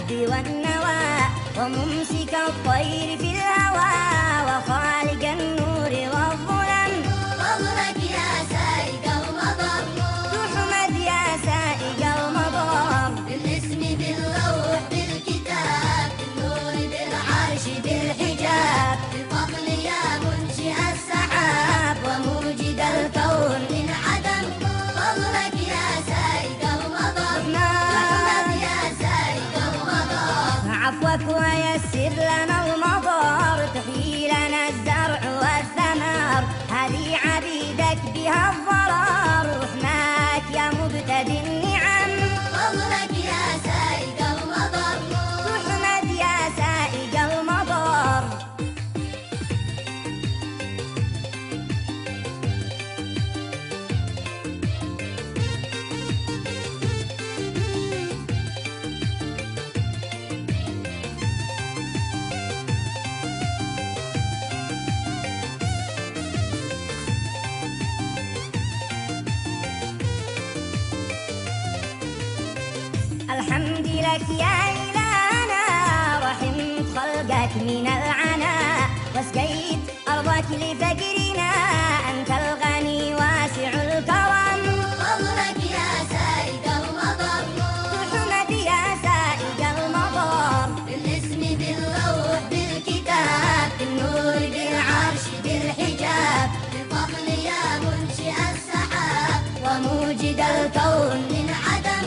الحب والنوى وممسك الطير في الهوى وخالق النور والظلم. فضلك يا سائق المطر تحمد يا سائق المطر. بالاسم باللوح بالكتاب بالنور بالعرش بالحجاب بالفضل يا منشئ السحاب وموجد الكون من عدم. فضلك يا سائق المطر تحمد يا سائق المطر. عفوك ويسر لنا المطر تحيي لنا الزرع والثمر هذه عبيدك بها الضرر رحماك يا مبتدي النعم. فضلك يا سائق المطر تحمد يا سائق المطر. الحمد لك يا إلهنا رحمت خلقك من العنا واسقيت أرضك لفقرنا أنت الغني واسع الكرم. فضلك يا سائق المطر تحمد يا سائق المطر. بالاسم باللوح بالكتاب بالنور بالعرش بالحجاب بالفضل يا منشئ السحاب وموجد الكون من عدم.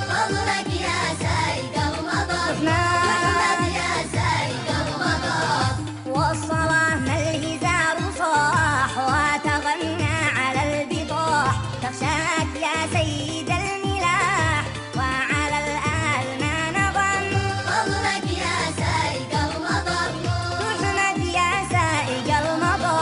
فضلك يا سائق المطر تحمد يا سائق المطر. والصلاة ما الهزار صاح وتغنى على البطاح تخشاك يا سيد الملاح وعلى الآل ما نغم. فضلك يا سائق المطر تحمد يا سائق المطر.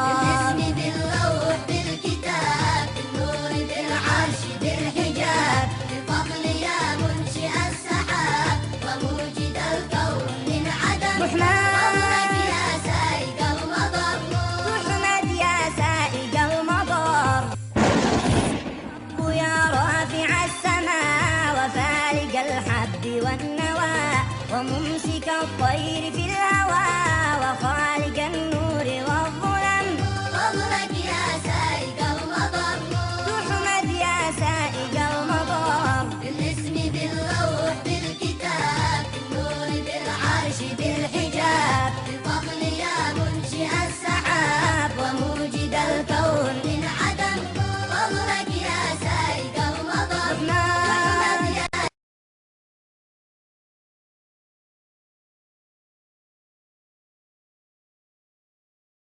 بالاسم باللوح بالكتاب بالنور بالعرش بالحجاب بالفضل يا منشئ السحاب وموجد الكون من عدم. فضلك يا سائق المطر تحمد يا سائق المطر. ويا رافع السماء وفالق الحب والنوى وممسك الطير في الهوى وخالق النور والظلم. فضلك